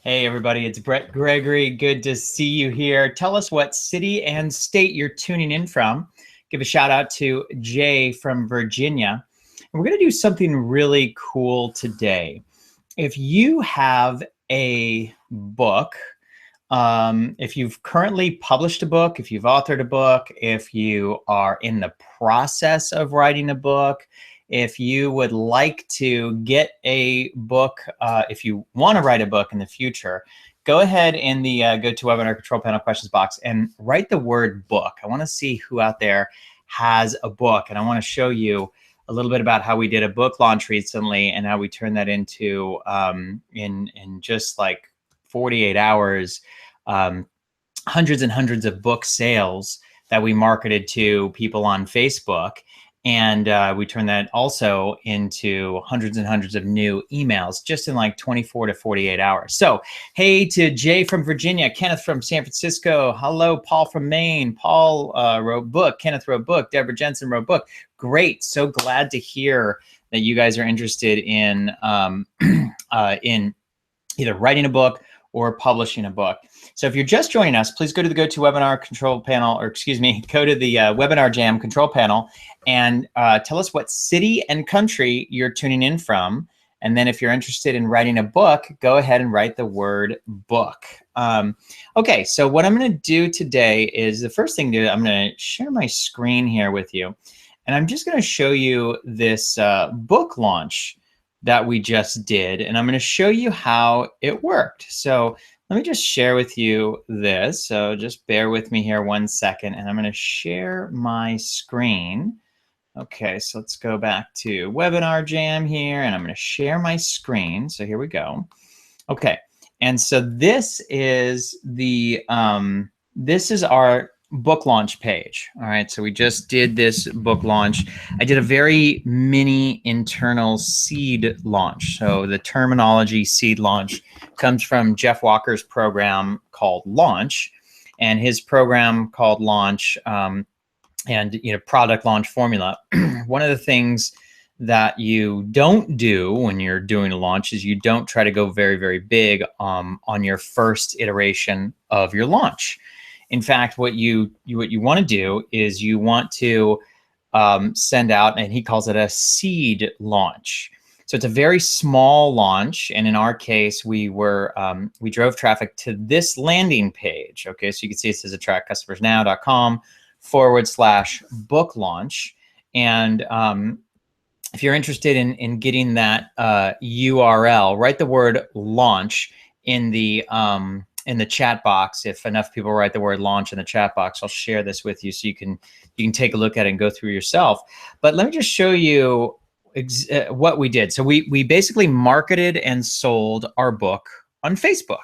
Hey everybody, it's Brett Gregory. Good to see you here. Tell us what city and state you're tuning in from. Give a shout out to Jay from Virginia. And we're going to do something really cool today. If you have a book, if you've currently published a book, if you've authored a book, if you are in the process of writing a book, if you would like to get a book, if you want to write a book in the future, go ahead in the GoToWebinar control panel questions box and write the word book. I want to see who out there has a book, and I want to show you a little bit about how we did a book launch recently and how we turned that into in just like 48 hours, hundreds and hundreds of book sales that we marketed to people on Facebook. And we turned that also into hundreds and hundreds of new emails just in like 24 to 48 hours. So, hey to Jay from Virginia, Kenneth from San Francisco. Hello, Paul from Maine. Paul wrote book, Kenneth wrote book, Deborah Jensen wrote book. Great, so glad to hear that you guys are interested in either writing a book or publishing a book. So if you're just joining us, please go to the GoToWebinar control panel, or excuse me, go to the Webinar Jam control panel and tell us what city and country you're tuning in from. And then if you're interested in writing a book, go ahead and write the word book. Okay, so what I'm going to do today is the first thing I'm going to share my screen here with you. And I'm just going to show you this book launch that we just did, and I'm going to show you how it worked. So let me just share with you this. So just bear with me here 1 second, and I'm going to share my screen. Okay, so let's go back to Webinar Jam here, and I'm going to share my screen. So here we go. Okay, and so this is the this is our book launch page. All right, so we just did this book launch. I did a very mini internal seed launch. So the terminology seed launch comes from Jeff Walker's program called Launch, and his program called Launch and product launch formula. One of the things that you don't do when you're doing a launch is you don't try to go very, very big on your first iteration of your launch. In fact, what you want to do is you want to send out, and he calls it a seed launch. So it's a very small launch, and in our case, we drove traffic to this landing page. Okay, so you can see it says attractcustomersnow.com/book launch, and if you're interested in getting that URL, write the word launch in the chat box. If enough people write the word launch in the chat box, I'll share this with you so you can take a look at it and go through yourself. But let me just show you what we did. So we basically marketed and sold our book on Facebook.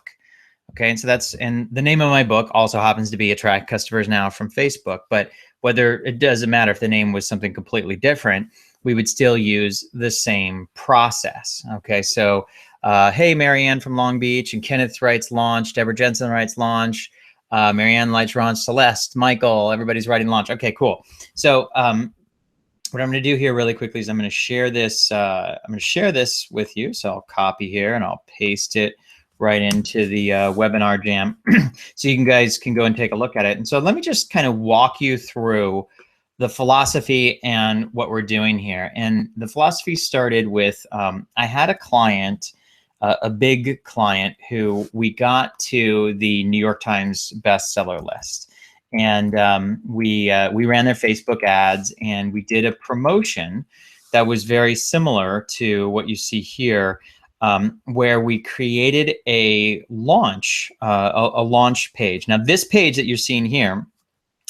Okay, and the name of my book also happens to be Attract Customers Now from Facebook. But whether it doesn't matter if the name was something completely different, we would still use the same process. Okay, so hey, Marianne from Long Beach, and Kenneth writes launch, Deborah Jensen writes launch, Marianne writes launch, Celeste, Michael, everybody's writing launch. Okay, cool. So what I'm going to do here really quickly is I'm going to share this. I'm going to share this with you. So I'll copy here and I'll paste it right into the Webinar Jam, so you guys can go and take a look at it. And so let me just kind of walk you through the philosophy and what we're doing here. And the philosophy started with I had a client, a big client, who we got to the New York Times bestseller list. And we ran their Facebook ads, and we did a promotion that was very similar to what you see here, where we created a launch page. Now, this page that you're seeing here,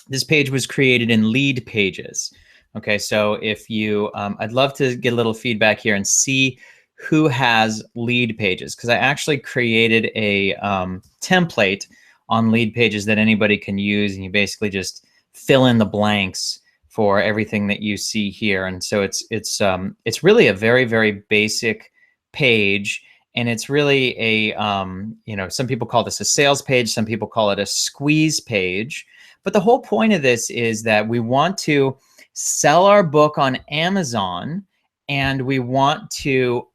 this page was created in Lead Pages. Okay, so if you, I'd love to get a little feedback here and see who has Lead Pages, because I actually created a template on Lead Pages that anybody can use, and you basically just fill in the blanks for everything that you see here. And so it's really a very, very basic page, and it's really a some people call this a sales page, some people call it a squeeze page. But the whole point of this is that we want to sell our book on Amazon, and we want to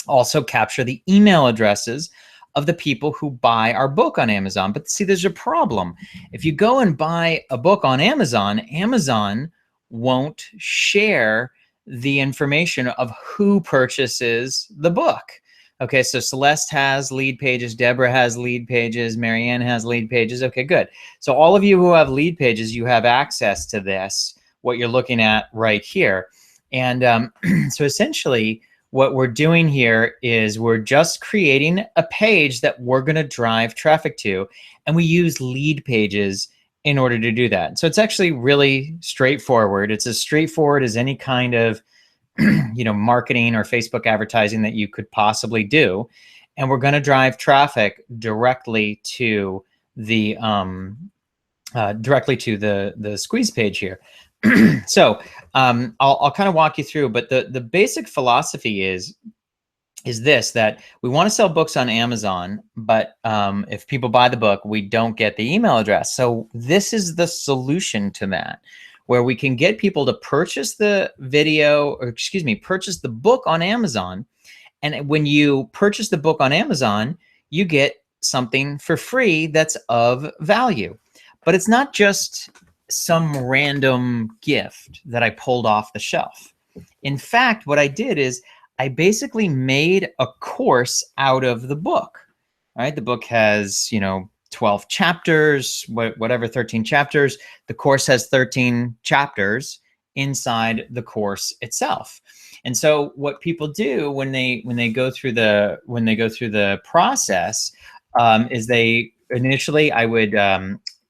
also capture the email addresses of the people who buy our book on Amazon. But see, there's a problem. If you go and buy a book on Amazon, Amazon won't share the information of who purchases the book. Okay, so Celeste has lead pages, Deborah has lead pages, Marianne has lead pages. Okay, good. So all of you who have lead pages, you have access to this, what you're looking at right here. And so essentially, what we're doing here is we're just creating a page that we're going to drive traffic to, and we use lead pages in order to do that. So it's actually really straightforward. It's as straightforward as any kind of marketing or Facebook advertising that you could possibly do. And we're going to drive traffic directly to the squeeze page here. So I'll kind of walk you through, but the basic philosophy is this, that we want to sell books on Amazon, but if people buy the book, we don't get the email address. So this is the solution to that, where we can get people to purchase the purchase the book on Amazon. And when you purchase the book on Amazon, you get something for free that's of value. But it's not just some random gift that I pulled off the shelf. In fact, what I did is I basically made a course out of the book. All right, the book has 12 chapters, whatever, 13 chapters. The course has 13 chapters inside the course itself. And so what people do when they go through the process is initially I would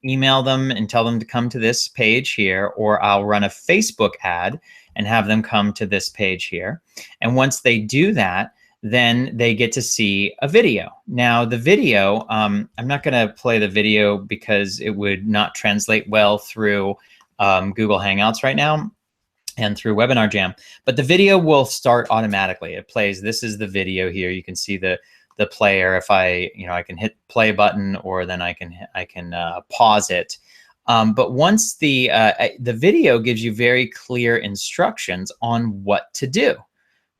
email them and tell them to come to this page here, or I'll run a Facebook ad and have them come to this page here. And once they do that, then they get to see a video. Now the video, I'm not gonna play the video because it would not translate well through Google Hangouts right now and through Webinar Jam, but the video will start automatically. It plays, this is the video here. You can see the player. If I can hit play button, or then I can pause it. But once the video gives you very clear instructions on what to do.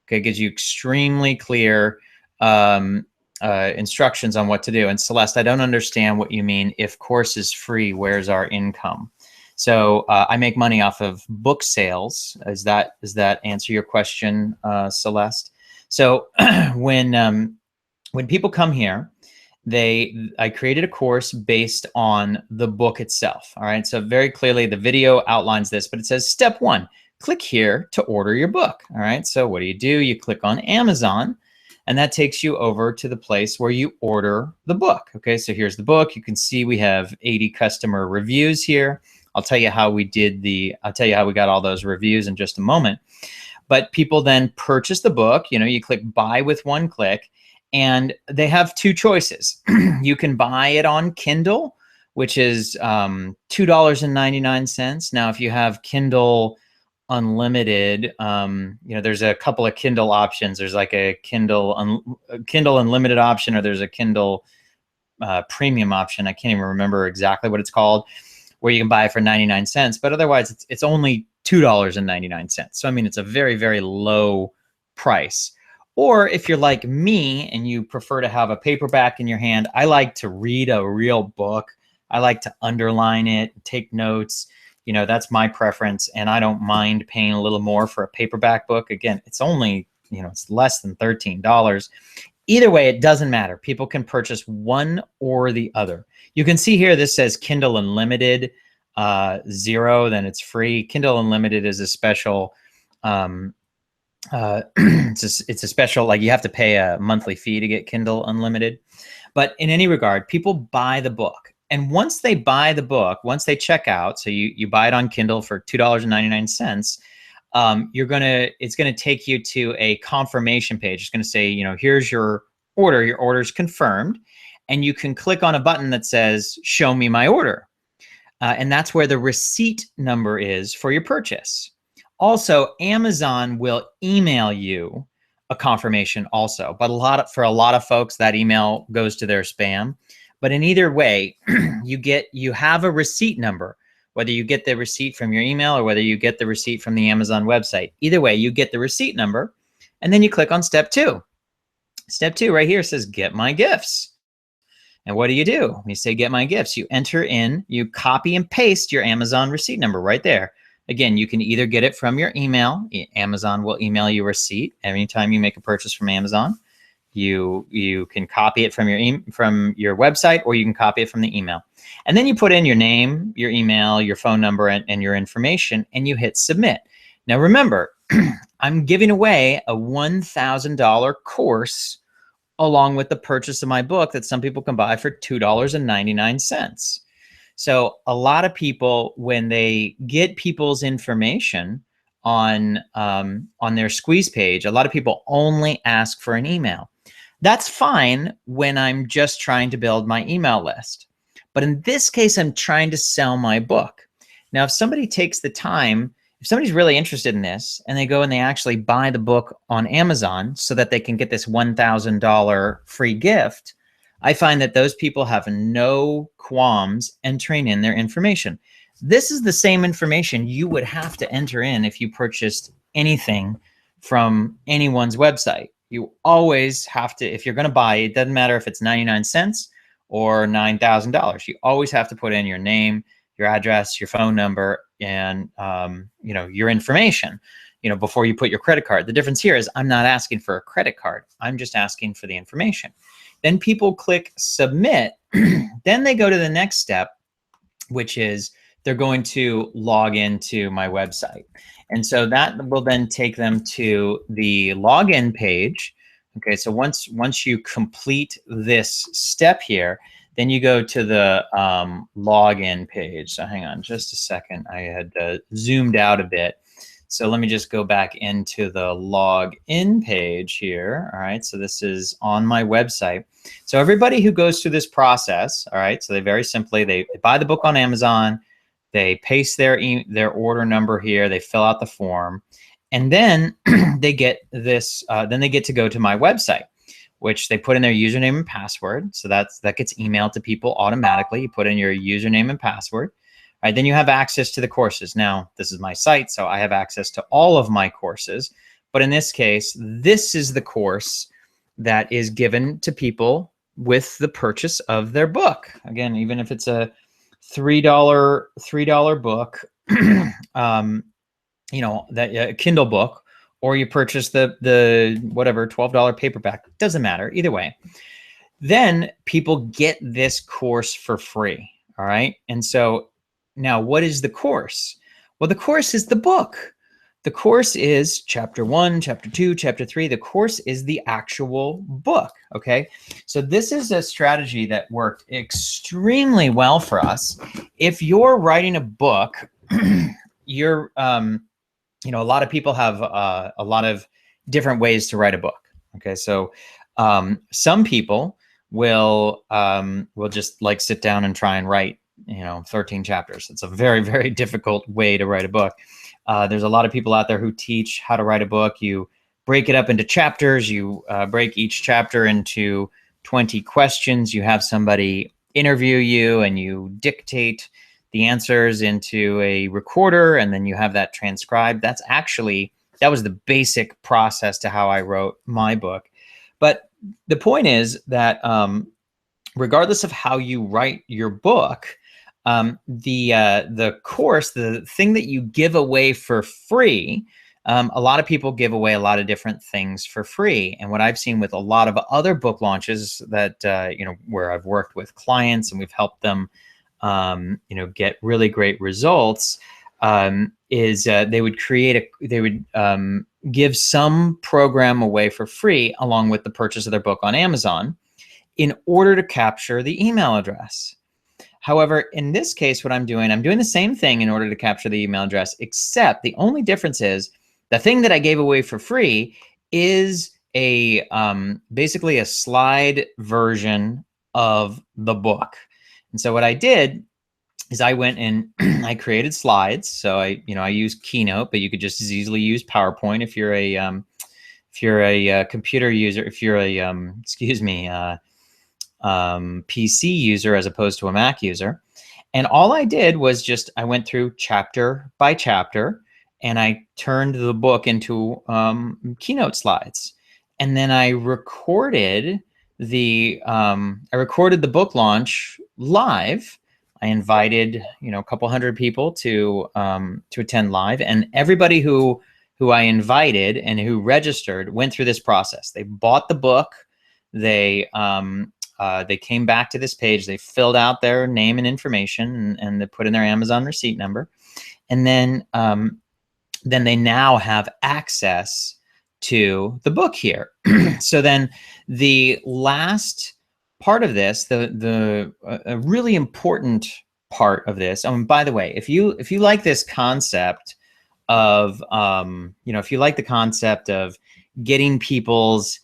Okay, it gives you extremely clear instructions on what to do. And Celeste, I don't understand what you mean. If course is free, where's our income? So I make money off of book sales. Does that answer your question, Celeste? So when people come here, I created a course based on the book itself. All right, so very clearly the video outlines this, but it says step 1, click here to order your book. All right, so what do? You click on Amazon, and that takes you over to the place where you order the book. Okay, so here's the book. You can see we have 80 customer reviews here. I'll tell you how we got all those reviews in just a moment. But people then purchase the book. You click buy with one click, and they have two choices. You can buy it on Kindle, which is $2.99. Now, if you have Kindle Unlimited, there's a couple of Kindle options. There's like a Kindle Unlimited option, or there's a Kindle Premium option. I can't even remember exactly what it's called, where you can buy it for 99 cents. But otherwise, it's only $2.99. So, I mean, it's a very, very low price. Or if you're like me and you prefer to have a paperback in your hand, I like to read a real book. I like to underline it, take notes. That's my preference, and I don't mind paying a little more for a paperback book. Again, it's only, it's less than $13. Either way, it doesn't matter. People can purchase one or the other. You can see here, this says Kindle Unlimited, 0, then it's free. Kindle Unlimited is a special, it's a special, like you have to pay a monthly fee to get Kindle Unlimited. But in any regard, people buy the book. And once they buy the book, once they check out, so you buy it on Kindle for $2.99, it's gonna take you to a confirmation page. It's gonna say, here's your order's confirmed, and you can click on a button that says, show me my order. And that's where the receipt number is for your purchase. Also, Amazon will email you a confirmation also, but for a lot of folks, that email goes to their spam. But in either way, you have a receipt number, whether you get the receipt from your email or whether you get the receipt from the Amazon website. Either way, you get the receipt number, and then you click on step 2. Step 2 right here says get my gifts. And what do? When you say get my gifts, you enter in, you copy and paste your Amazon receipt number right there. Again, you can either get it from your email. Amazon will email you a receipt anytime you make a purchase from Amazon. You can copy it from your website, or you can copy it from the email. And then you put in your name, your email, your phone number, and your information, and you hit submit. Now remember, I'm giving away a $1,000 course along with the purchase of my book that some people can buy for $2.99. So a lot of people, when they get people's information on their squeeze page, a lot of people only ask for an email. That's fine when I'm just trying to build my email list. But in this case, I'm trying to sell my book. Now, if somebody takes the time, if somebody's really interested in this and they go and they actually buy the book on Amazon so that they can get this $1,000 free gift, I find that those people have no qualms entering in their information. This is the same information you would have to enter in if you purchased anything from anyone's website. You always have to, if you're going to buy, it doesn't matter if it's 99 cents or $9,000. You always have to put in your name, your address, your phone number, and your information, before you put your credit card. The difference here is I'm not asking for a credit card. I'm just asking for the information. Then people click submit. Then they go to the next step, which is they're going to log into my website. And so that will then take them to the login page. Okay, so once you complete this step here, then you go to the login page. So hang on just a second. I had zoomed out a bit. So let me just go back into the login page here. All right, so this is on my website. So everybody who goes through this process, all right, so they very simply, they buy the book on Amazon, they paste their order number here, they fill out the form, and then they get this, then they get to go to my website, which they put in their username and password. So that gets emailed to people automatically. You put in your username and password. All right, then you have access to the courses. Now, this is my site, so I have access to all of my courses. But in this case, this is the course that is given to people with the purchase of their book. Again, even if it's a $3 book, that Kindle book, or you purchase the whatever $12 paperback, doesn't matter, either way. Then people get this course for free, all right? And so now what is the course? Well, the course is the book. The course is chapter 1, chapter 2, chapter 3. The course is the actual book, okay? So this is a strategy that worked extremely well for us. If you're writing a book, you're, a lot of people have a lot of different ways to write a book, okay? So some people will just like sit down and try and write 13 chapters. It's a very, very difficult way to write a book. There's a lot of people out there who teach how to write a book. You break it up into chapters. You break each chapter into 20 questions. You have somebody interview you and you dictate the answers into a recorder, and then you have that transcribed. That was the basic process to how I wrote my book. But the point is that regardless of how you write your book, the course, the thing that you give away for free, a lot of people give away a lot of different things for free. And what I've seen with a lot of other book launches that, where I've worked with clients and we've helped them, get really great results, is they would give some program away for free along with the purchase of their book on Amazon in order to capture the email address. However, in this case, what I'm doing the same thing in order to capture the email address, except the only difference is the thing that I gave away for free is a basically a slide version of the book. And so what I did is I went and I created slides. So I use Keynote, but you could just as easily use PowerPoint if you're a computer user, if you're a PC user as opposed to a Mac user. And all I did was I went through chapter by chapter and I turned the book into Keynote slides. And then I recorded the book launch live. I invited, a couple hundred people to attend live, and everybody who I invited and who registered went through this process. They bought the book. They came back to this page. They filled out their name and information, and they put in their Amazon receipt number, and then they now have access to the book here. So then the last part of this, a really important part of this. By the way, if you like this concept of, if you like the concept of getting people's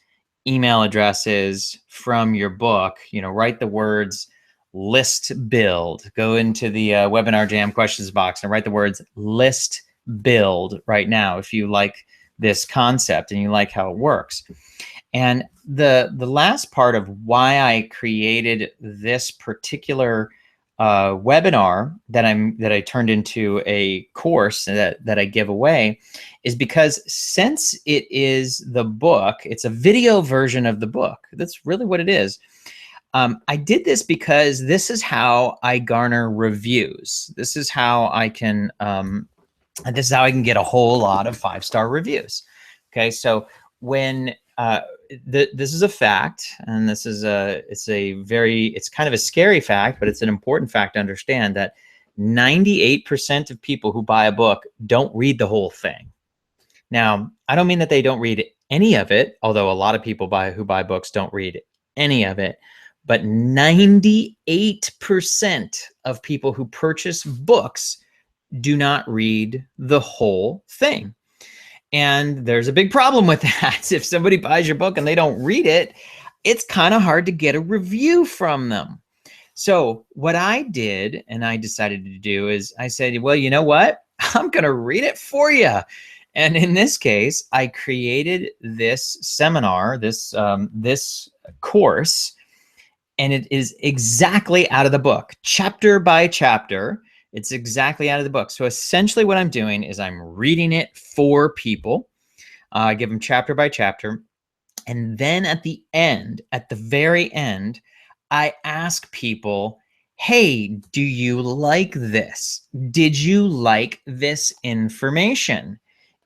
email addresses from your book, write the words list build, go into the Webinar Jam questions box and write the words list build right now if you like this concept and you like how it works. And the last part of why I created this particular webinar that I turned into a course that I give away is because since it is the book, it's a video version of the book. That's really what it is. I did this because this is how I garner reviews. This is how I can get a whole lot of 5-star reviews. Okay, so when this is a fact, and this is it's kind of a scary fact, but it's an important fact to understand that 98% of people who buy a book don't read the whole thing. Now, I don't mean that they don't read any of it, although a lot of people who buy books don't read any of it, but 98% of people who purchase books do not read the whole thing. And there's a big problem with that. If somebody buys your book and they don't read it, it's kind of hard to get a review from them. So what I did, and I decided to do, is I said, well, you know what? I'm going to read it for you. And in this case, I created this seminar, this course, and it is exactly out of the book, chapter by chapter. It's exactly out of the book. So essentially what I'm doing is I'm reading it for people. I give them chapter by chapter. And then at the very end, I ask people, hey, do you like this? Did you like this information?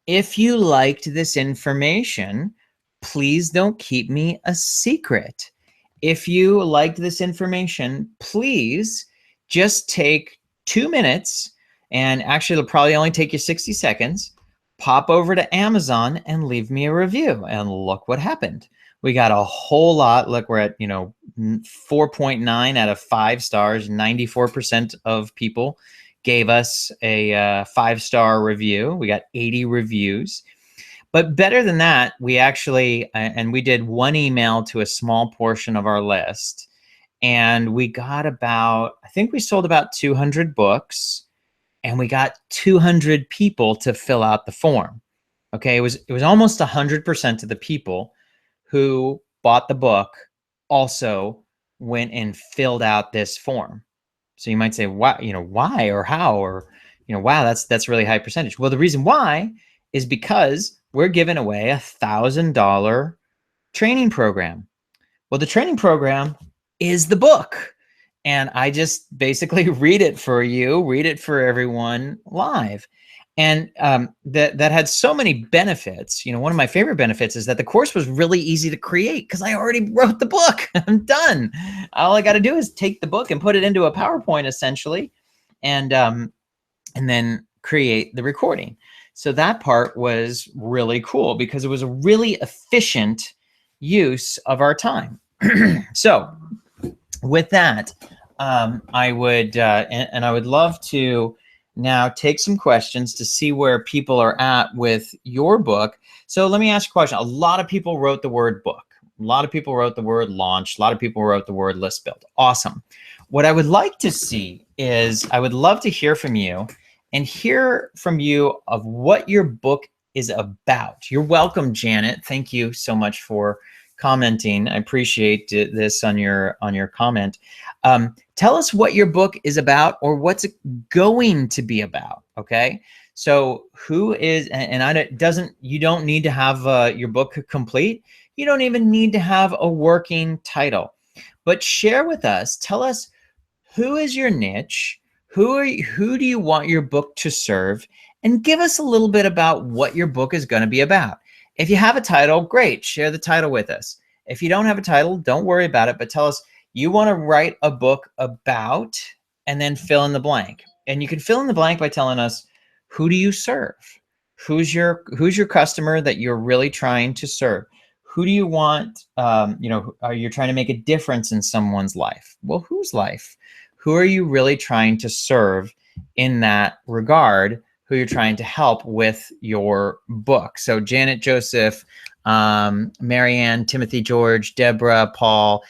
If you liked this information, please don't keep me a secret. If you liked this information, please just take 2 minutes, and actually it'll probably only take you 60 seconds, pop over to Amazon and leave me a review. And look what happened. We got a whole lot. Look, we're at 4.9 out of 5 stars. 94% of people gave us a 5-star review. We got 80 reviews. But better than that, we actually, and we did one email to a small portion of our list. And we got I think we sold about 200 books, and we got 200 people to fill out the form. Okay, it was almost 100% of the people who bought the book also went and filled out this form. So you might say, why, why or how, or, wow, that's really high percentage. Well, the reason why is because we're giving away $1,000 training program. Well, the training program is the book. And I just basically read it for everyone live. And that had so many benefits. One of my favorite benefits is that the course was really easy to create because I already wrote the book. I'm done. All I got to do is take the book and put it into a PowerPoint essentially, and then create the recording. So that part was really cool because it was a really efficient use of our time. So with that, I would love to now take some questions to see where people are at with your book. So let me ask you a question. A lot of people wrote the word book. A lot of people wrote the word launch. A lot of people wrote the word list build. Awesome. What I would like to see is I would love to hear from you and hear from you of what your book is about. You're welcome, Janet. Thank you so much for commenting. I appreciate this on your comment. Tell us what your book is about or what's it going to be about. Okay. So who is, and you don't need to have your book complete. You don't even need to have a working title, but share with us, tell us, who is your niche? Who do you want your book to serve? And give us a little bit about what your book is going to be about. If you have a title, great, share the title with us. If you don't have a title, don't worry about it, but tell us you want to write a book about, and then fill in the blank. And you can fill in the blank by telling us, who do you serve? Who's your customer that you're really trying to serve? Who do you want, are you trying to make a difference in someone's life? Well, whose life? Who are you really trying to serve in that regard? Who you're trying to help with your book? So Janet, Joseph, Marianne, Timothy, George, Deborah, Paul,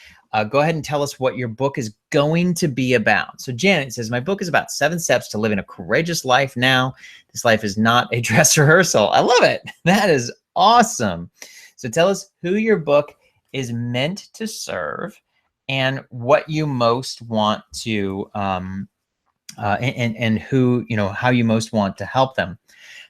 go ahead and tell us what your book is going to be about. So Janet says, my book is about 7 steps to living a courageous life now. This life is not a dress rehearsal. I love it. That is awesome. So tell us who your book is meant to serve and what you most want to, and who, how you most want to help them.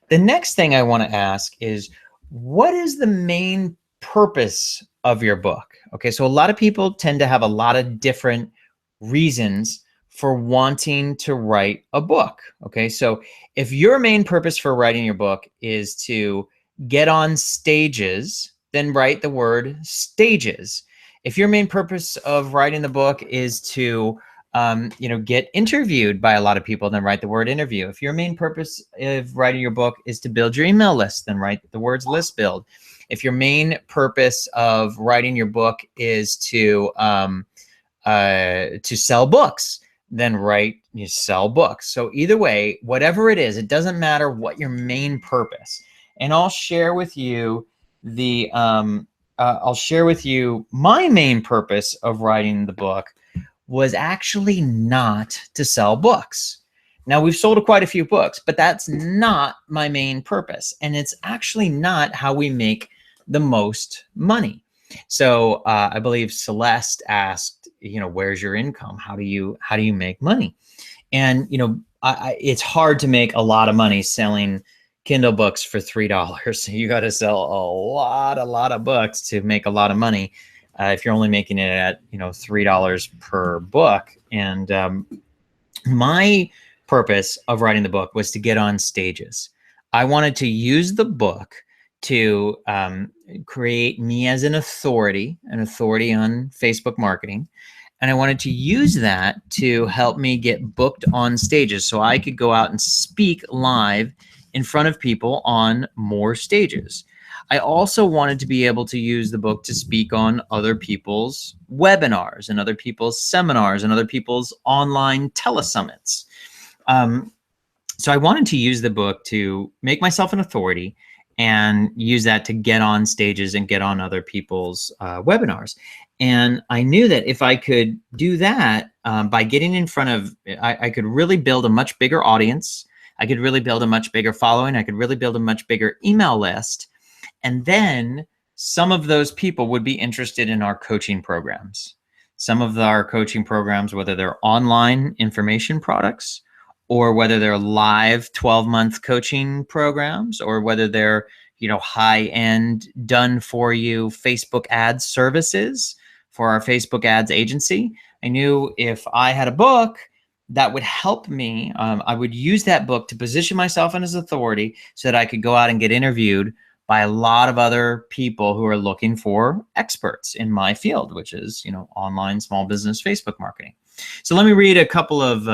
The next thing I want to ask is, what is the main purpose of your book? Okay, so a lot of people tend to have a lot of different reasons for wanting to write a book. Okay, so if your main purpose for writing your book is to get on stages, then write the word stages. If your main purpose of writing the book is to get interviewed by a lot of people, then write the word interview. If your main purpose of writing your book is to build your email list, then write the words list build. If your main purpose of writing your book is to sell books, then write you sell books. So either way, whatever it is, it doesn't matter what your main purpose. And I'll share with you the my main purpose of writing the book was actually not to sell books. Now, we've sold quite a few books, but that's not my main purpose. And it's actually not how we make the most money. So I believe Celeste asked, where's your income? How do you make money? And, it's hard to make a lot of money selling Kindle books for $3. So you got to sell a lot of books to make a lot of money. If you're only making it at, $3 per book. And my purpose of writing the book was to get on stages. I wanted to use the book to create me as an authority on Facebook marketing. And I wanted to use that to help me get booked on stages so I could go out and speak live in front of people on more stages. I also wanted to be able to use the book to speak on other people's webinars and other people's seminars and other people's online telesummits. So I wanted to use the book to make myself an authority and use that to get on stages and get on other people's webinars. And I knew that if I could do that by getting in front of, I could really build a much bigger audience. I could really build a much bigger following. I could really build a much bigger email list. And then some of those people would be interested in our coaching programs. Some of our coaching programs, whether they're online information products or whether they're live 12-month coaching programs, or whether they're, high-end done for you Facebook ads services for our Facebook ads agency. I knew if I had a book that would help me, I would use that book to position myself as authority so that I could go out and get interviewed by a lot of other people who are looking for experts in my field, which is, online small business Facebook marketing. So let me read a couple of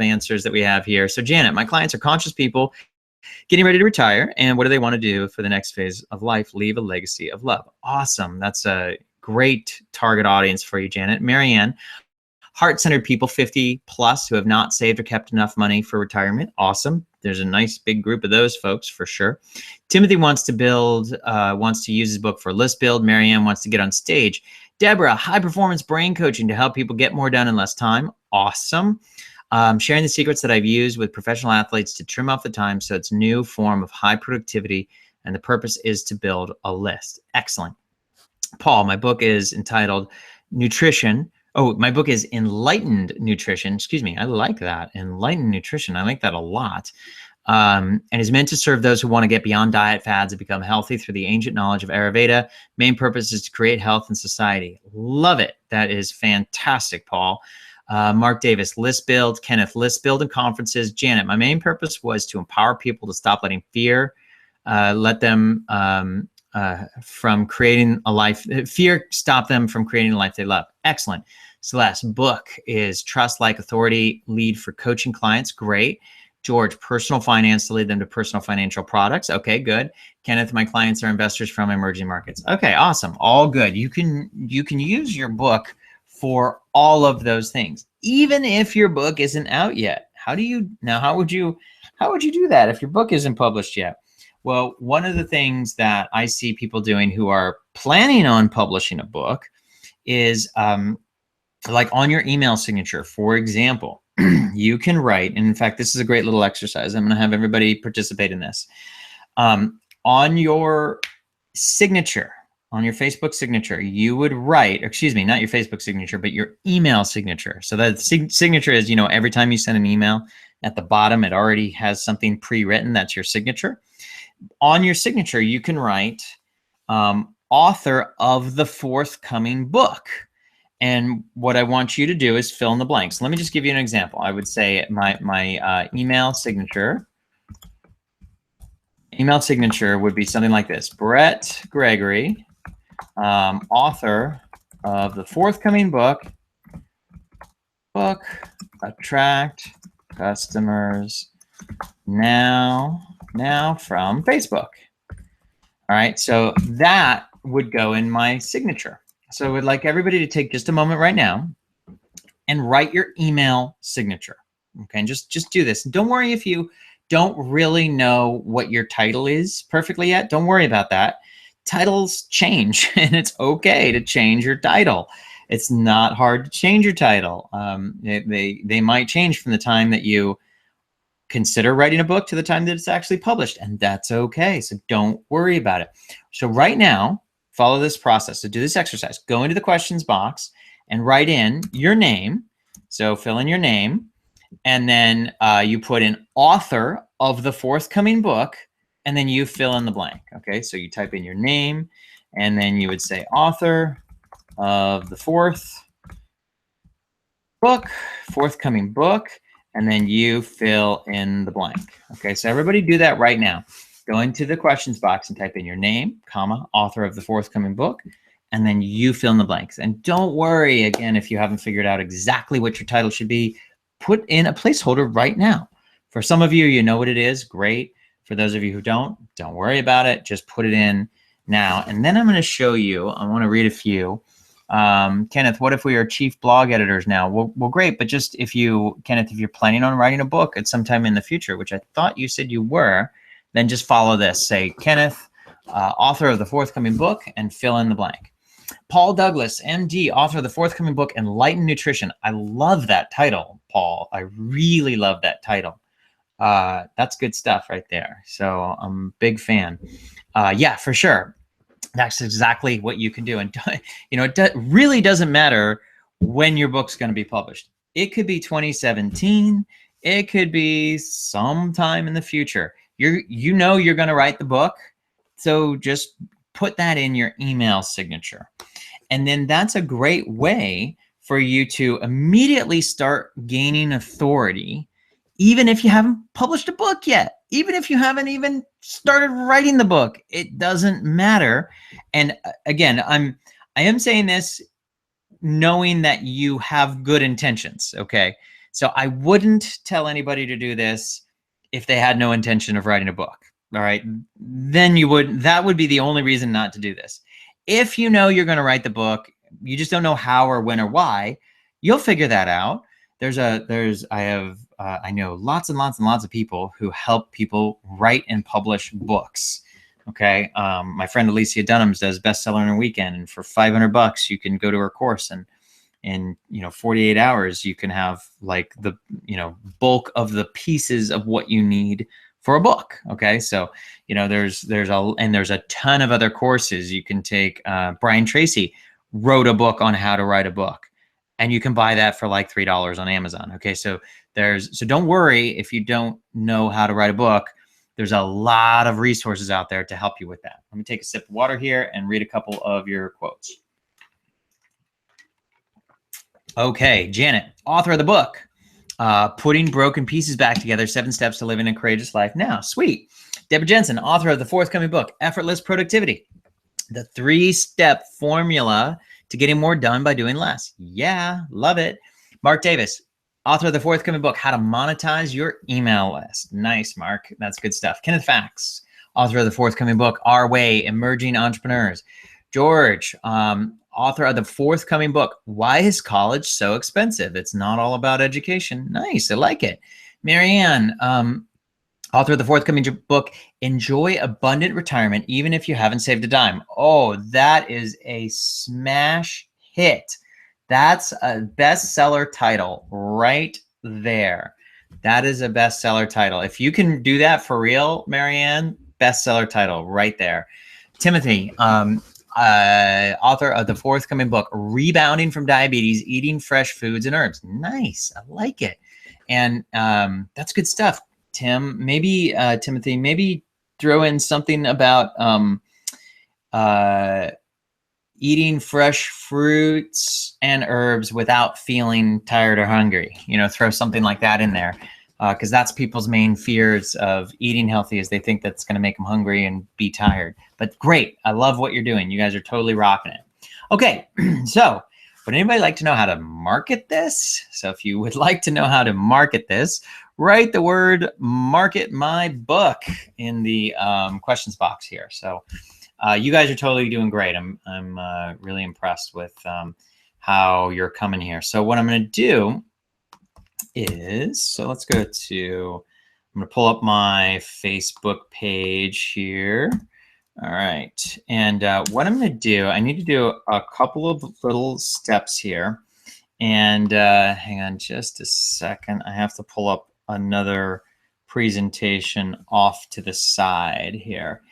answers that we have here. So Janet, my clients are conscious people getting ready to retire, and what do they want to do for the next phase of life? Leave a legacy of love. Awesome. That's a great target audience for you, Janet. Marianne, heart-centered people 50 plus who have not saved or kept enough money for retirement. Awesome. There's a nice big group of those folks for sure. Timothy wants to use his book for list build. Marianne wants to get on stage. Deborah, high performance brain coaching to help people get more done in less time. Awesome. Sharing the secrets that I've used with professional athletes to trim off the time so it's a new form of high productivity, and the purpose is to build a list. Excellent. Paul, my book is entitled Nutrition. Oh, my book is Enlightened Nutrition. Excuse me. I like that. Enlightened Nutrition. I like that a lot. and is meant to serve those who want to get beyond diet fads and become healthy through the ancient knowledge of Ayurveda. Main purpose is to create health in society. Love it. That is fantastic, Paul. Mark Davis, list build. Kenneth, list build and conferences. Janet, my main purpose was to empower people to stop letting fear let them from creating a life. Fear stop them from creating a life they love. Excellent. Celeste, book is Trust Like Authority, lead for coaching clients. Great. George, personal finance to lead them to personal financial products. Okay, good. Kenneth, my clients are investors from emerging markets. Okay, awesome. All good. You can use your book for all of those things, even if your book isn't out yet. How would you do that if your book isn't published yet? Well, one of the things that I see people doing who are planning on publishing a book is like on your email signature, for example, you can write, and in fact, this is a great little exercise. I'm going to have everybody participate in this. On your signature, on your Facebook signature, you would write, excuse me, not your Facebook signature, but your email signature. So that signature is, every time you send an email, at the bottom, it already has something pre-written. That's your signature. On your signature, you can write author of the forthcoming book. And what I want you to do is fill in the blanks. Let me just give you an example. I would say my email signature would be something like this. Brett Gregory, author of the forthcoming book, Attract Customers Now from Facebook. All right, so that would go in my signature. So I would like everybody to take just a moment right now and write your email signature. Okay, and just do this. Don't worry if you don't really know what your title is perfectly yet. Don't worry about that. Titles change, and it's okay to change your title. It's not hard to change your title. They might change from the time that you consider writing a book to the time that it's actually published, and that's okay. So don't worry about it. So right now, follow this process. So do this exercise. Go into the questions box and write in your name. So fill in your name, and then you put in author of the forthcoming book, and then you fill in the blank. Okay, so you type in your name, and then you would say author of the forthcoming book, and then you fill in the blank. Okay, so everybody do that right now. Go into the questions box and type in your name, comma, author of the forthcoming book, and then you fill in the blanks. And don't worry, again, if you haven't figured out exactly what your title should be, put in a placeholder right now. For some of you, you know what it is, great. For those of you who don't worry about it, just put it in now. And then I'm gonna show you, I wanna read a few. Kenneth, what if we are chief blog editors now? Well, great, but just Kenneth, if you're planning on writing a book at some time in the future, which I thought you said you were, then just follow this. Say, Kenneth, author of the forthcoming book, and fill in the blank. Paul Douglas, MD, author of the forthcoming book, Enlightened Nutrition. I love that title, Paul. I really love that title. That's good stuff right there. So I'm a big fan. Yeah, for sure. That's exactly what you can do. And it really doesn't matter when your book's going to be published. It could be 2017. It could be sometime in the future. You're going to write the book. So just put that in your email signature. And then that's a great way for you to immediately start gaining authority, even if you haven't published a book yet, even if you haven't even started writing the book, it doesn't matter. And again, I am saying this knowing that you have good intentions, okay? So I wouldn't tell anybody to do this if they had no intention of writing a book, all right? Then that would be the only reason not to do this. If you know you're gonna write the book, you just don't know how or when or why, you'll figure that out. I know lots and lots and lots of people who help people write and publish books. Okay, my friend Alicia Dunham does Bestseller in a Weekend, and for $500, you can go to her course, and in 48 hours, you can have like the bulk of the pieces of what you need for a book. Okay, so there's a ton of other courses you can take. Brian Tracy wrote a book on how to write a book. and you can buy that for like $3 on Amazon. Okay, so don't worry if you don't know how to write a book. There's a lot of resources out there to help you with that. Let me take a sip of water here and read a couple of your quotes. Okay, Janet, author of the book, Putting Broken Pieces Back Together, 7 Steps to Living a Courageous Life Now. Sweet. Deborah Jensen, author of the forthcoming book, Effortless Productivity, the 3-step formula to getting more done by doing less. Yeah, love it. Mark Davis, author of the forthcoming book, How to Monetize Your Email List. Nice, Mark. That's good stuff. Kenneth Fax, author of the forthcoming book, Our Way, Emerging Entrepreneurs. George, author of the forthcoming book, Why is College So Expensive? It's Not All About Education. Nice, I like it. Marianne, author of the forthcoming book, Enjoy Abundant Retirement, Even If You Haven't Saved a Dime. Oh, that is a smash hit. That's a bestseller title right there. That is a bestseller title. If you can do that for real, Marianne, bestseller title right there. Timothy, author of the forthcoming book, Rebounding from Diabetes, Eating Fresh Foods and Herbs. Nice, I like it. And that's good stuff. Tim, maybe Timothy, maybe throw in something about eating fresh fruits and herbs without feeling tired or hungry. You know, throw something like that in there, because that's people's main fears of eating healthy, is they think that's going to make them hungry and be tired. But great, I love what you're doing. You guys are totally rocking it. Okay, so would anybody like to know how to market this? So if you would like to know how to market this, write the word "market my book" in the questions box here. So you guys are totally doing great. I'm really impressed with how you're coming here. So what I'm going to do is, so let's go to, I'm going to pull up my Facebook page here. All right. And what I'm going to do, I need to do a couple of little steps here. And hang on just a second. I have to pull up another presentation off to the side here.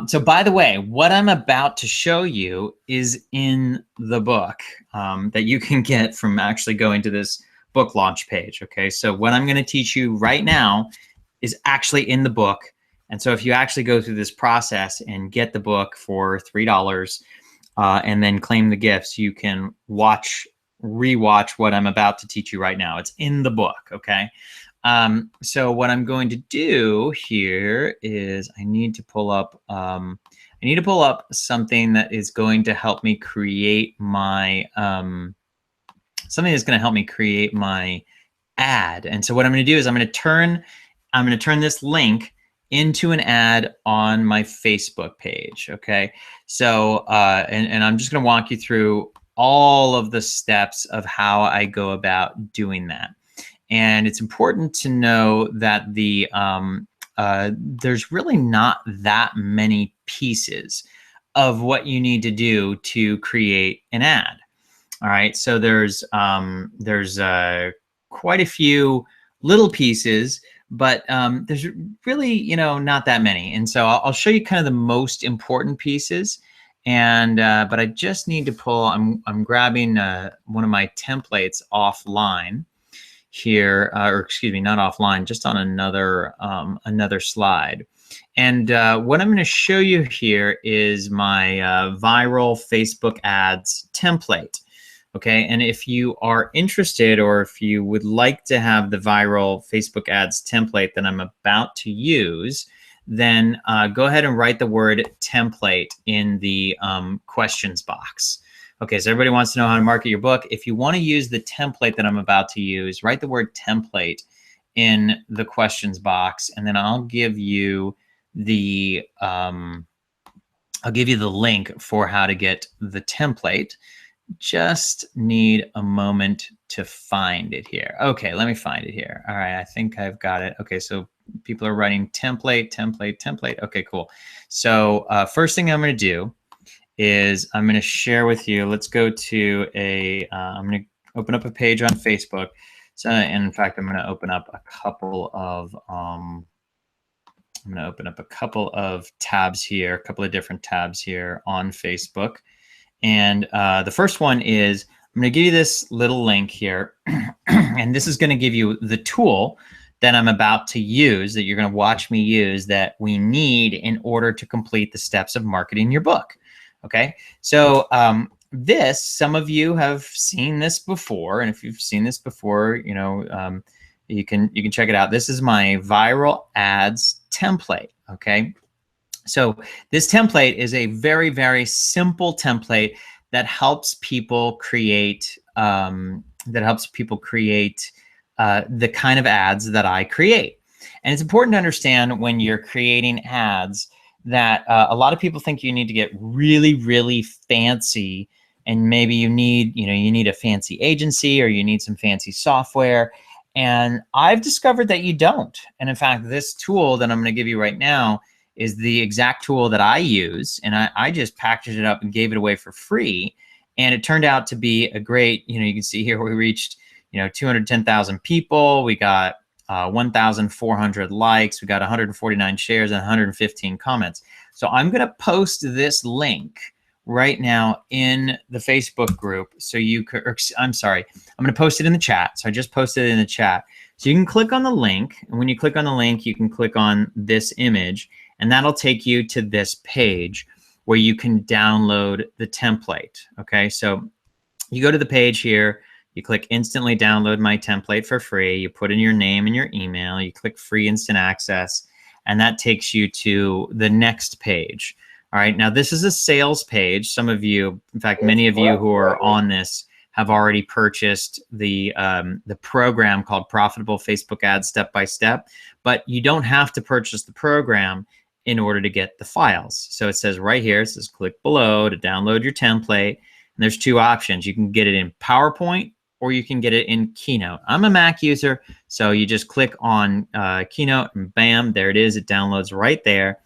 So by the way, what I'm about to show you is in the book that you can get from actually going to this book launch page. Okay, so what I'm going to teach you right now is actually in the book. And so if you actually go through this process and get the book for $3 and then claim the gifts, you can rewatch what I'm about to teach you right now. It's in the book, okay? So what I'm going to do here is I need to pull up something that is going to help me create my ad. And so what I'm going to do is I'm going to turn this link into an ad on my Facebook page. Okay. So and I'm just going to walk you through all of the steps of how I go about doing that. And it's important to know that there's really not that many pieces of what you need to do to create an ad. All right, so there's quite a few little pieces, but there's really not that many. And so I'll show you kind of the most important pieces. And but I just need to pull. I'm grabbing one of my templates offline here, or excuse me, not offline, just on another slide. And what I'm going to show you here is my viral Facebook ads template. Okay, and if you are interested, or if you would like to have the viral Facebook ads template that I'm about to use, then go ahead and write the word template in the questions box. Okay, so everybody wants to know how to market your book. If you want to use the template that I'm about to use, write the word template in the questions box, and then I'll give you the link for how to get the template. Just need a moment to find it here. Okay, let me find it here. All right, I think I've got it. Okay, so people are writing template. Okay, cool. So first thing I'm going to do is I'm going to share with you. Let's go to I'm going to open up a page on Facebook. So, and in fact, I'm going to open up a couple of tabs here, a couple of different tabs here on Facebook. And the first one is I'm going to give you this little link here, and this is going to give you the tool that I'm about to use, that you're going to watch me use, that we need in order to complete the steps of marketing your book. Okay, so this, some of you have seen this before, and if you've seen this before, you know, you can check it out. This is my viral ads template. Okay, so this template is a very, very simple template that helps people create the kind of ads that I create. And it's important to understand when you're creating ads that a lot of people think you need to get really, really fancy, and maybe you need a fancy agency, or you need some fancy software. And I've discovered that you don't. And in fact, this tool that I'm going to give you right now is the exact tool that I use, and I just packaged it up and gave it away for free. And it turned out to be a great, you can see here we reached 210,000 people. We got 1,400 likes. We got 149 shares and 115 comments. So I'm going to post this link right now in the Facebook group. So you could, I'm sorry, I'm going to post it in the chat. So I just posted it in the chat. So you can click on the link. And when you click on the link, you can click on this image, and that'll take you to this page where you can download the template. Okay, so you go to the page here, you click instantly download my template for free, you put in your name and your email, you click free instant access, and that takes you to the next page. All right, now this is a sales page. Some of you, in fact, many of you who are on this have already purchased the program called Profitable Facebook Ads Step by Step, but you don't have to purchase the program in order to get the files. So it says right here, it says click below to download your template. And there's two options. You can get it in PowerPoint or you can get it in Keynote. I'm a Mac user, so you just click on Keynote and bam, there it is. It downloads right there.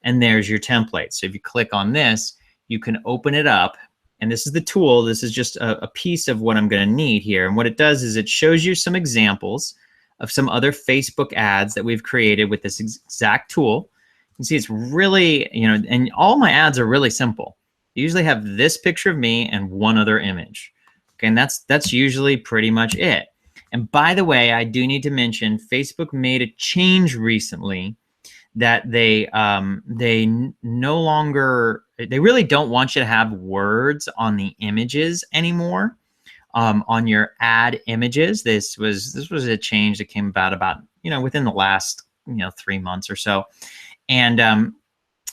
And there's your template. So if you click on this, you can open it up. And this is the tool. This is just a piece of what I'm going to need here. And what it does is it shows you some examples of some other Facebook ads that we've created with this exact tool. You can see it's really, and all my ads are really simple. You usually have this picture of me and one other image. Okay, and that's usually pretty much it. And by the way, I do need to mention Facebook made a change recently that they no longer, they really don't want you to have words on the images anymore, on your ad images. This was a change that came about within the last 3 months or so. And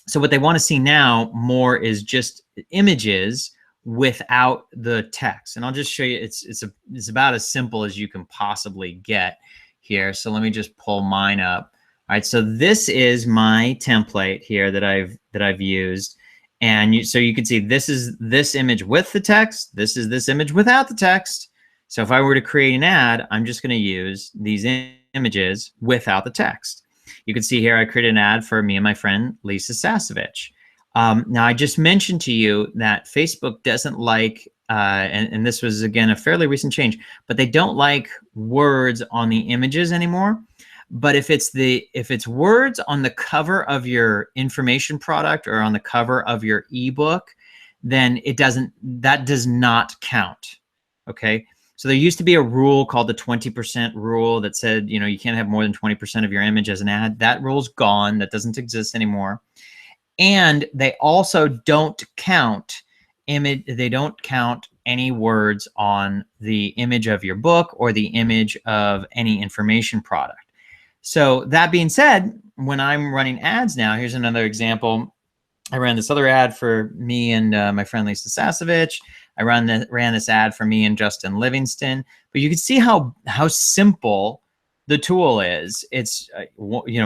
so what they want to see now more is just images without the text. And I'll just show you, it's about as simple as you can possibly get here. So let me just pull mine up. All right, so this is my template here that I've used. And so you can see this is this image with the text. This is this image without the text. So if I were to create an ad, I'm just going to use these images without the text. You can see here I created an ad for me and my friend Lisa Sasevich. Now I just mentioned to you that Facebook doesn't like, and this was again a fairly recent change, but they don't like words on the images anymore. But if it's words on the cover of your information product or on the cover of your ebook, then that does not count. Okay. So there used to be a rule called the 20% rule that said, you can't have more than 20% of your image as an ad. That rule's gone. That doesn't exist anymore. And they also don't count they don't count any words on the image of your book or the image of any information product. So that being said, when I'm running ads now, here's another example. I ran this other ad for me and my friend Lisa Sasevich. I ran this ad for me and Justin Livingston. But you can see how simple the tool is. It's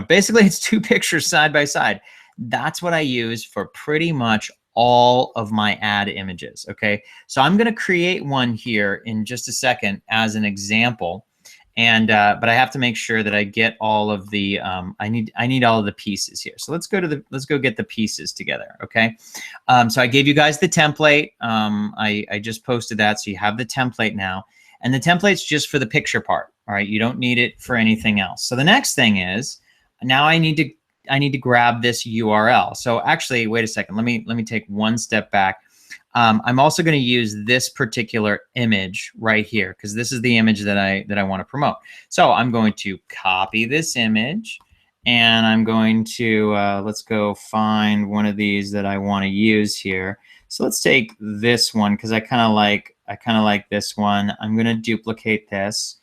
basically it's two pictures side by side. That's what I use for pretty much all of my ad images. Okay, so I'm going to create one here in just a second as an example. And but I have to make sure that I get all of the I need all of the pieces here. So let's go get the pieces together. Okay. So I gave you guys the template. I just posted that, so you have the template now, and the template's just for the picture part. All right, you don't need it for anything else. So the next thing is now I need to grab this URL. So actually, wait a second. Let me take one step back. I'm also going to use this particular image right here because this is the image that I want to promote. So I'm going to copy this image, and I'm going to let's go find one of these that I want to use here. So let's take this one because I kind of like this one. I'm going to duplicate this,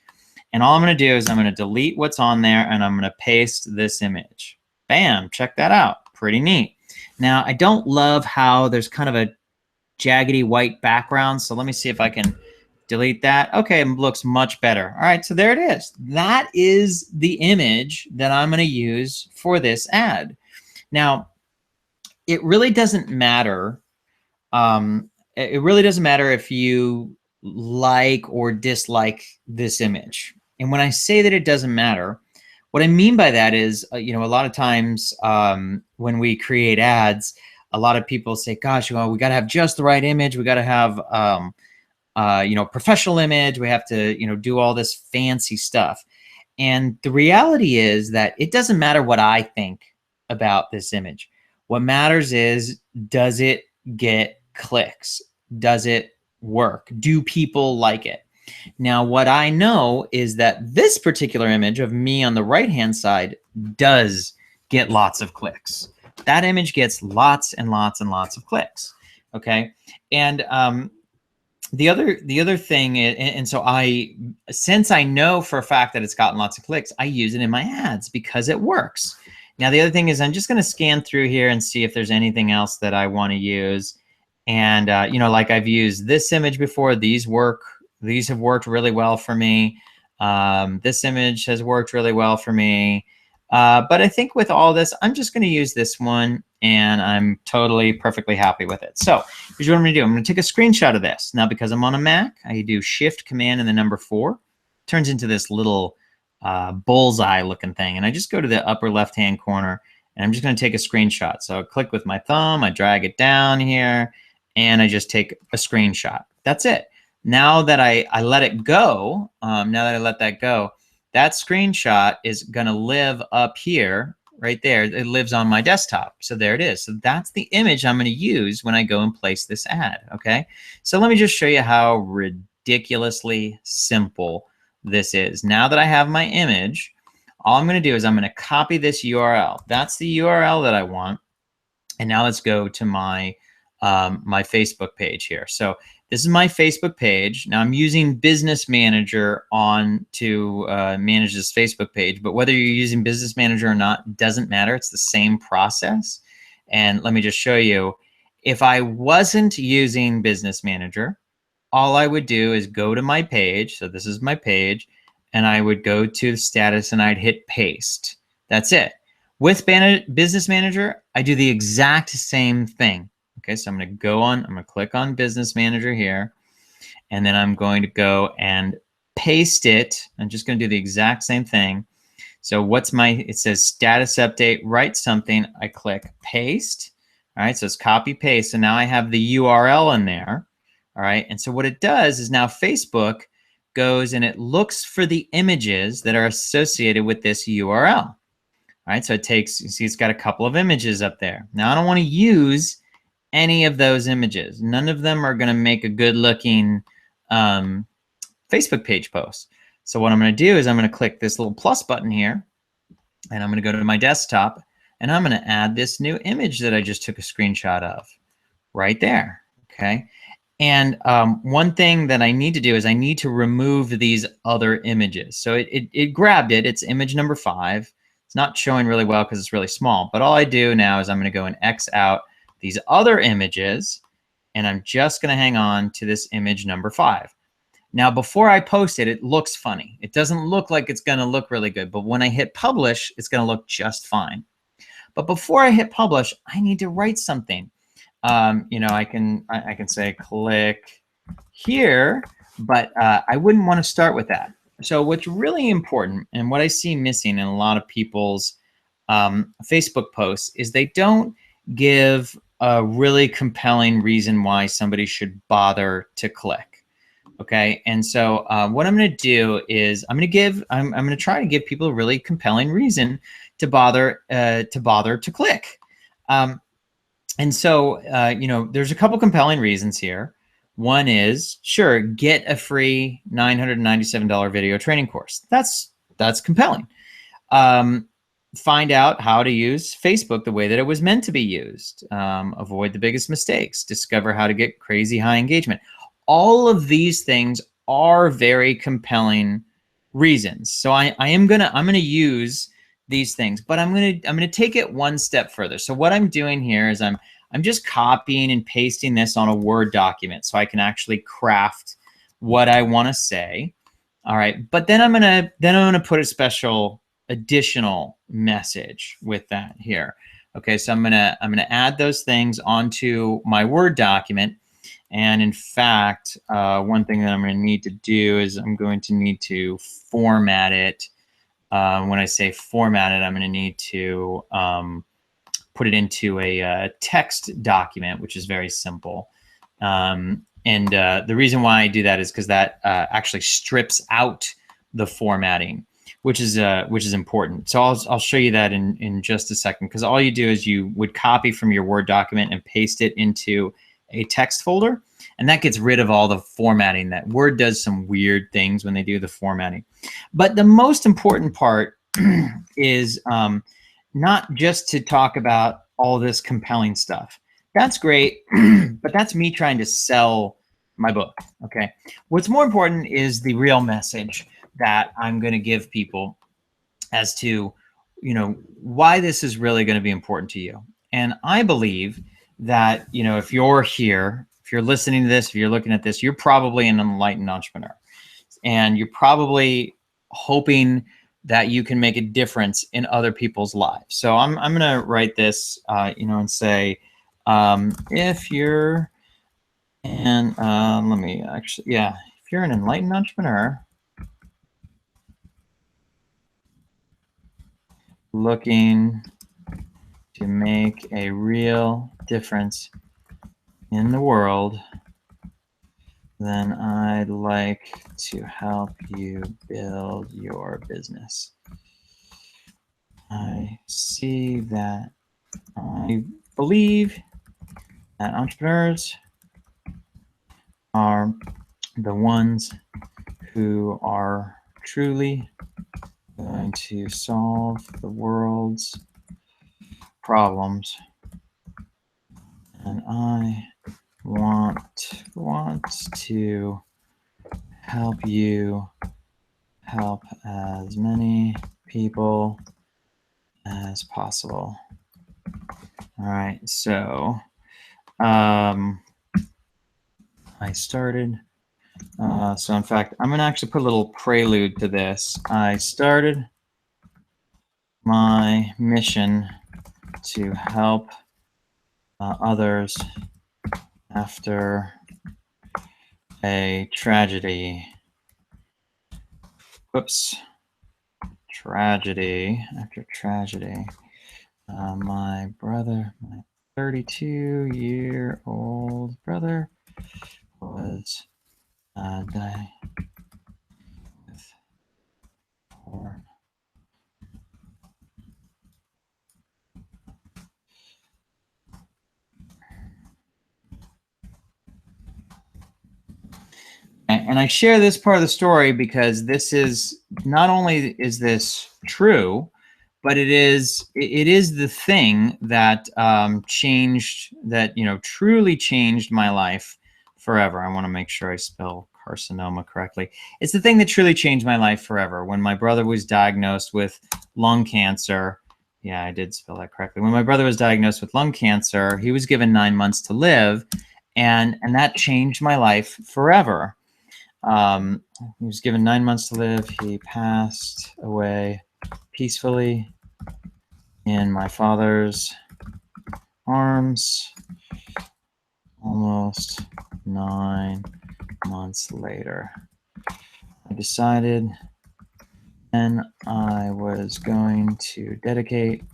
and all I'm going to do is I'm going to delete what's on there, and I'm going to paste this image. Bam! Check that out. Pretty neat. Now I don't love how there's kind of a jaggedy white background. So let me see if I can delete that. Okay, it looks much better. All right, so there it is. That is the image that I'm going to use for this ad. Now, it really doesn't matter. It really doesn't matter if you like or dislike this image. And when I say that it doesn't matter, what I mean by that is, a lot of times when we create ads, a lot of people say, gosh, well, we got to have just the right image. We got to have, professional image. We have to, do all this fancy stuff. And the reality is that it doesn't matter what I think about this image. What matters is, does it get clicks? Does it work? Do people like it? Now, what I know is that this particular image of me on the right-hand side does get lots of clicks. That image gets lots and lots and lots of clicks. Okay. And the other thing is, and so since I know for a fact that it's gotten lots of clicks, I use it in my ads because it works. Now, the other thing is I'm just going to scan through here and see if there's anything else that I want to use. And, like I've used this image before, these have worked really well for me. This image has worked really well for me. But I think with all this, I'm just going to use this one, and I'm totally perfectly happy with it. So here's what I'm going to do. I'm going to take a screenshot of this. Now, because I'm on a Mac, I do Shift, Command, and the number 4. Turns into this little bullseye looking thing. And I just go to the upper left-hand corner, and I'm just going to take a screenshot. So I click with my thumb, I drag it down here, and I just take a screenshot. That's it. Now that I let it go, that screenshot is going to live up here, right there. It lives on my desktop. So there it is. So that's the image I'm going to use when I go and place this ad. Okay. So let me just show you how ridiculously simple this is. Now that I have my image, all I'm going to do is I'm going to copy this URL. That's the URL that I want. And now let's go to my my Facebook page here. So this is my Facebook page. Now I'm using Business Manager to manage this Facebook page, but whether you're using Business Manager or not, doesn't matter. It's the same process. And let me just show you, if I wasn't using Business Manager, all I would do is go to my page. So this is my page, and I would go to the status and I'd hit paste. That's it. With Business Manager, I do the exact same thing. Okay, so I'm going to click on Business Manager here, and then I'm going to go and paste it. I'm just going to do the exact same thing. So it says status update, write something. I click paste. All right, so it's copy paste. So now I have the URL in there. All right, and so what it does is now Facebook goes and it looks for the images that are associated with this URL. All right, so you see it's got a couple of images up there. Now I don't want to use any of those images. None of them are going to make a good looking Facebook page post. So what I'm going to do is I'm going to click this little plus button here, and I'm going to go to my desktop, and I'm going to add this new image that I just took a screenshot of right there. Okay. And one thing that I need to do is I need to remove these other images. So it grabbed it. It's image number 5. It's not showing really well because it's really small. But all I do now is I'm going to go and X out these other images, and I'm just going to hang on to this image number 5. Now, before I post it, it looks funny. It doesn't look like it's going to look really good, but when I hit publish, it's going to look just fine. But before I hit publish, I need to write something. I can say click here, but I wouldn't want to start with that. So what's really important, and what I see missing in a lot of people's Facebook posts, is they don't give a really compelling reason why somebody should bother to click. Okay, and so what I'm going to do is I'm going to try to give people a really compelling reason to bother to click. And so, there's a couple compelling reasons here. One is, sure, get a free $997 video training course. That's compelling. Find out how to use Facebook the way that it was meant to be used. Avoid the biggest mistakes. Discover how to get crazy high engagement. All of these things are very compelling reasons. So I'm gonna use these things, but I'm gonna take it one step further. So what I'm doing here is I'm just copying and pasting this on a Word document so I can actually craft what I want to say. All right, but then I'm gonna put a special additional message with that here. Okay, so I'm gonna add those things onto my Word document. And in fact, one thing that I'm going to need to do is I'm going to need to format it. When I say format it, I'm going to need to put it into a text document, which is very simple. And the reason why I do that is because that actually strips out the formatting, which is important. So I'll show you that in just a second, because all you do is you would copy from your Word document and paste it into a text folder, and that gets rid of all the formatting. That Word does some weird things when they do the formatting. But the most important part is not just to talk about all this compelling stuff. That's great, but that's me trying to sell my book, okay? What's more important is the real message that I'm going to give people as to, why this is really going to be important to you. And I believe that, if you're here, if you're listening to this, if you're looking at this, you're probably an enlightened entrepreneur. And you're probably hoping that you can make a difference in other people's lives. So I'm going to write this, and say, if you're, and let me actually, yeah, if you're an enlightened entrepreneur looking to make a real difference in the world, then I'd like to help you build your business. I see that, I believe that entrepreneurs are the ones who are truly going to solve the world's problems, and I want to help you help as many people as possible. All right, so I started, so in fact, I'm gonna actually put a little prelude to this. I started my mission to help others after a tragedy. Whoops. Tragedy. After tragedy. My brother, my 32-year-old brother, was died with heart. And I share this part of the story because this is, not only is this true, but it is the thing that changed, that truly changed my life forever. I want to make sure I spell carcinoma correctly. It's the thing that truly changed my life forever. When my brother was diagnosed with lung cancer, yeah, I did spell that correctly. When my brother was diagnosed with lung cancer, he was given 9 months to live, and that changed my life forever. He was given 9 months to live. He passed away peacefully in my father's arms almost 9 months later. I decided then I was going to dedicate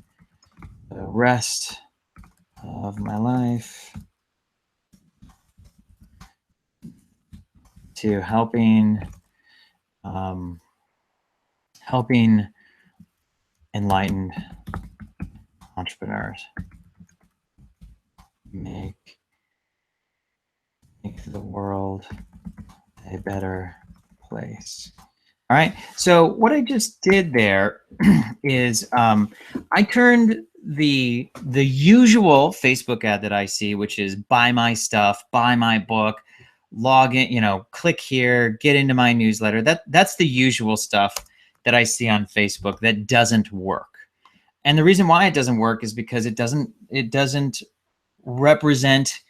the rest of my life to helping enlightened entrepreneurs. make the world a better place. All right. So what I just did there is I turned the usual Facebook ad that I see, which is buy my stuff, buy my book, log in, you know, click here, get into my newsletter. That's the usual stuff that I see on Facebook that doesn't work. And the reason why it doesn't work is because it doesn't represent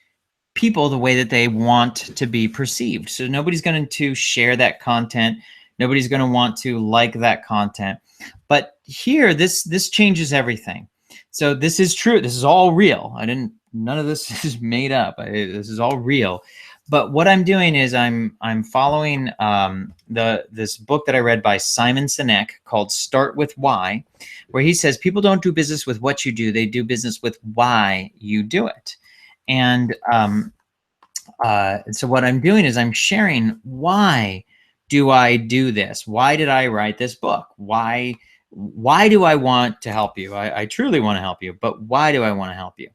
people the way that they want to be perceived. So nobody's going to share that content. Nobody's going to want to like that content. But here, this changes everything. So this is true. This is all real. None of this is made up. This is all real. But what I'm doing is I'm following this book that I read by Simon Sinek called Start With Why, where he says people don't do business with what you do. They do business with why you do it. And so what I'm doing is I'm sharing, why do I do this? Why did I write this book? Why do I want to help you? I truly want to help you, but why do I want to help you?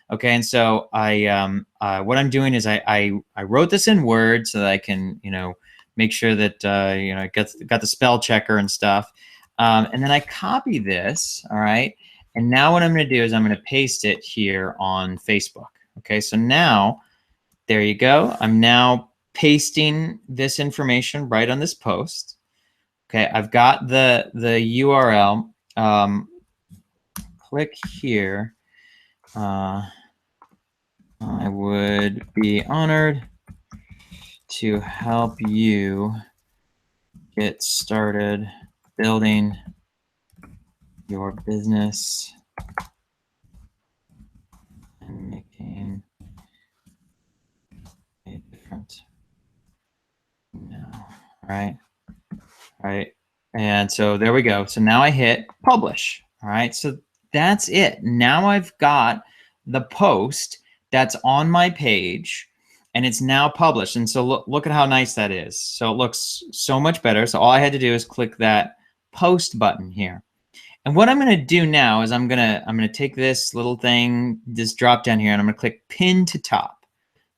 Okay, and so what I'm doing is I wrote this in Word so that I can, you know, make sure that it got the spell checker and stuff, and then I copy this. All right, and now what I'm going to do is I'm going to paste it here on Facebook. Okay, so now there you go. I'm now pasting this information right on this post. Okay, I've got the URL. Click here. I would be honored to help you get started building your business and making a difference. Now, all right. And so there we go. So now I hit publish. All right. So that's it. Now I've got the post that's on my page and it's now published. And so look at how nice that is. So it looks so much better. So all I had to do is click that post button here. And what I'm going to do now is I'm going to take this little thing, this drop down here, and I'm going to click pin to top.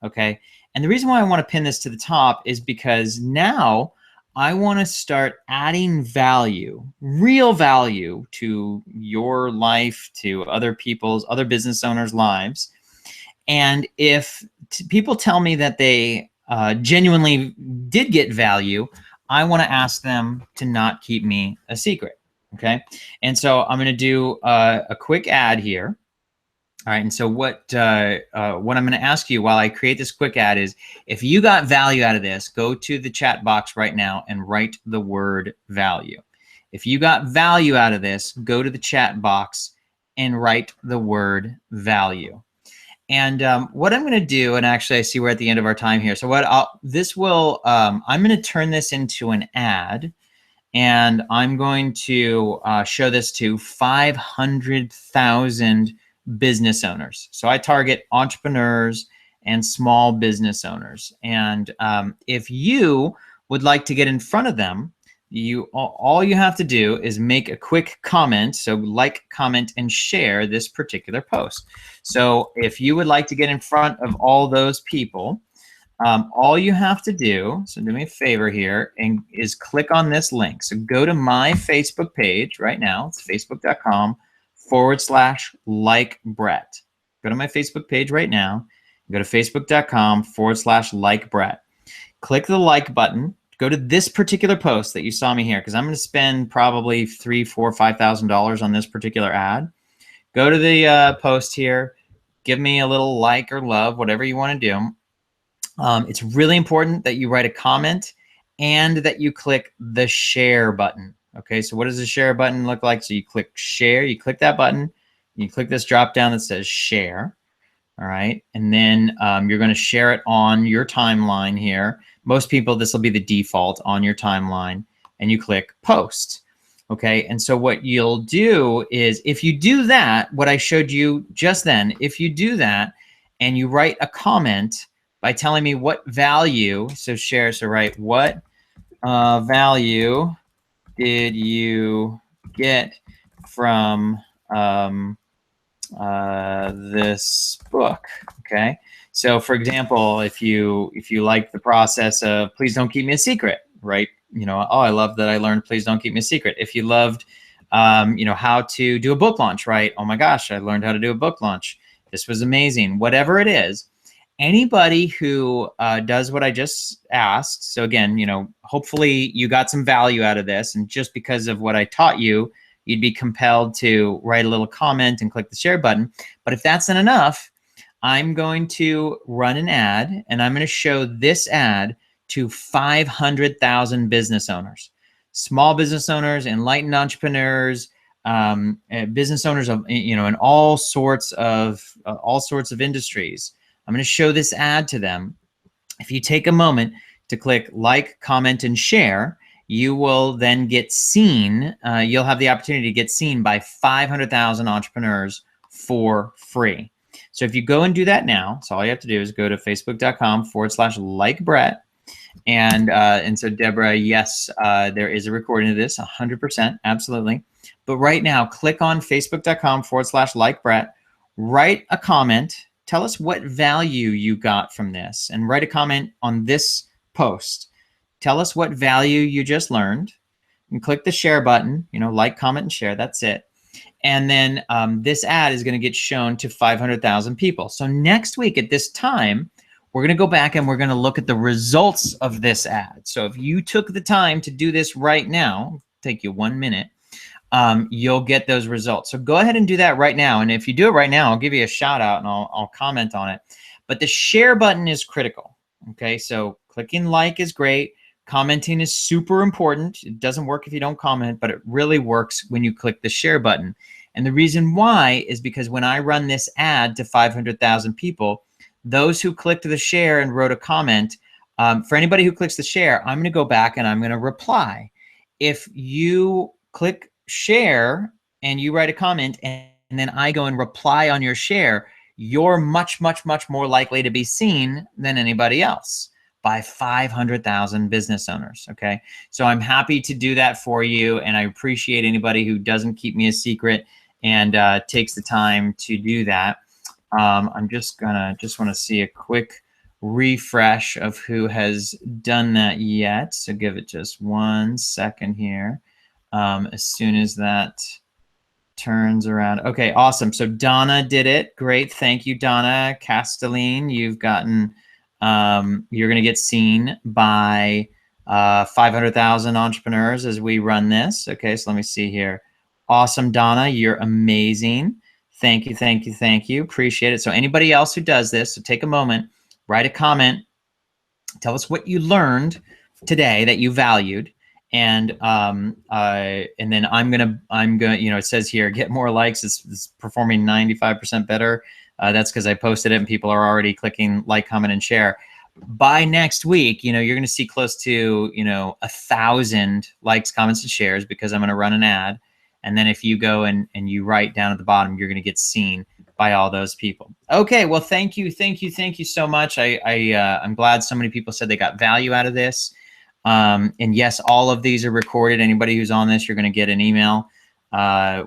Okay. And the reason why I want to pin this to the top is because now I want to start adding value, real value to your life, to other people's, other business owners' lives. And if people tell me that they genuinely did get value, I want to ask them to not keep me a secret. Okay. And so I'm going to do a quick ad here. All right, and so what I'm going to ask you while I create this quick ad is, if you got value out of this, go to the chat box right now and write the word value. If you got value out of this, go to the chat box and write the word value. And what I'm going to do, and actually I see we're at the end of our time here. So I'm going to turn this into an ad, and I'm going to show this to 500,000 business owners. So I target entrepreneurs and small business owners. And if you would like to get in front of them, all you have to do is make a quick comment. So like, comment, and share this particular post. So if you would like to get in front of all those people, all you have to do, so do me a favor here, and is click on this link. So go to my Facebook page right now. It's facebook.com/like Brett. Go to my Facebook page right now. Go to facebook.com/like Brett. Click the like button. Go to this particular post that you saw me here, because I'm going to spend probably $3,000, $4,000, $5,000 on this particular ad. Go to the post here. Give me a little like or love, whatever you want to do. It's really important that you write a comment and that you click the share button. Okay, so what does the share button look like? So you click share, you click that button, you click this drop down that says share. All right, and then you're going to share it on your timeline here. Most people, this will be the default on your timeline, and you click post. Okay, and so what you'll do is, if you do that, what I showed you just then, if you do that and you write a comment by telling me what value, so share, so write, what value did you get from this book? Okay. So for example, if you like the process of please don't keep me a secret, right? You know, oh, I love that I learned please don't keep me a secret. If you loved, you know, how to do a book launch, right? Oh my gosh, I learned how to do a book launch. This was amazing. Whatever it is, anybody who does what I just asked. So again, you know, hopefully you got some value out of this, and just because of what I taught you, you'd be compelled to write a little comment and click the share button. But if that's not enough, I'm going to run an ad, and I'm going to show this ad to 500,000 business owners, small business owners, enlightened entrepreneurs, business owners of, you know, in all sorts of industries. I'm going to show this ad to them. If you take a moment to click like, comment, and share, you will then get seen. You'll have the opportunity to get seen by 500,000 entrepreneurs for free. So if you go and do that now, so all you have to do is go to facebook.com/like Brett. And so Deborah, yes, there is a recording of this, 100%, absolutely. But right now, click on facebook.com/like Brett, write a comment, tell us what value you got from this, and write a comment on this post. Tell us what value you just learned, and click the share button, you know, like, comment, and share, that's it. And then this ad is going to get shown to 500,000 people. So next week at this time, we're going to go back and we're going to look at the results of this ad. So if you took the time to do this right now, take you 1 minute, you'll get those results. So go ahead and do that right now. And if you do it right now, I'll give you a shout out and I'll comment on it. But the share button is critical. Okay, so clicking like is great. Commenting is super important. It doesn't work if you don't comment, but it really works when you click the share button. And the reason why is because when I run this ad to 500,000 people, those who clicked the share and wrote a comment, for anybody who clicks the share, I'm going to go back and I'm going to reply. If you click share and you write a comment and then I go and reply on your share, you're much, much, much more likely to be seen than anybody else by 500,000 business owners. Okay. So I'm happy to do that for you. And I appreciate anybody who doesn't keep me a secret and takes the time to do that. I'm just want to see a quick refresh of who has done that yet. So give it just 1 second here. As soon as that turns around. Okay, awesome. So Donna did it. Great. Thank you, Donna. Castelline, you've gotten, you're going to get seen by 500,000 entrepreneurs as we run this. Okay, so let me see here. Awesome, Donna. You're amazing. Thank you, thank you, thank you. Appreciate it. So anybody else who does this, so take a moment, write a comment, tell us what you learned today that you valued. And then I'm gonna, you know, it says here, get more likes. It's performing 95% better. That's because I posted it and people are already clicking like, comment, and share. By next week, you know, you're gonna see close to, you know, 1,000 likes, comments, and shares because I'm gonna run an ad. And then if you go and you write down at the bottom, you're gonna get seen by all those people. Okay, well, thank you so much. I'm glad so many people said they got value out of this. And yes, all of these are recorded. Anybody who's on this, you're going to get an email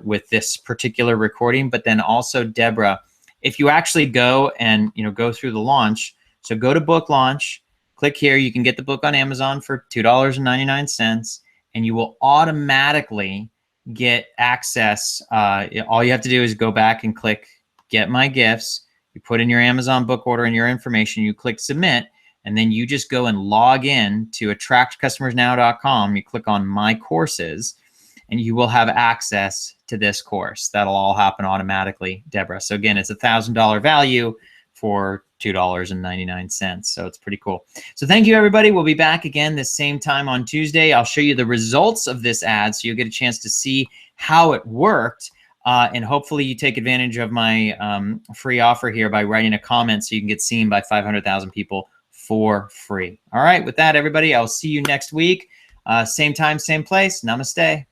with this particular recording. But then also, Deborah, if you actually go and, you know, go through the launch, so go to book launch, click here. You can get the book on Amazon for $2.99, and you will automatically get access. All you have to do is go back and click get my gifts. You put in your Amazon book order and your information. You click submit. And then you just go and log in to attractcustomersnow.com. You click on my courses and you will have access to this course. That'll all happen automatically, Deborah. So again, it's $1,000 value for $2.99. So it's pretty cool. So thank you, everybody. We'll be back again the same time on Tuesday. I'll show you the results of this ad so you'll get a chance to see how it worked. And hopefully you take advantage of my free offer here by writing a comment so you can get seen by 500,000 people for free. All right, with that, everybody, I'll see you next week. Same time, same place. Namaste.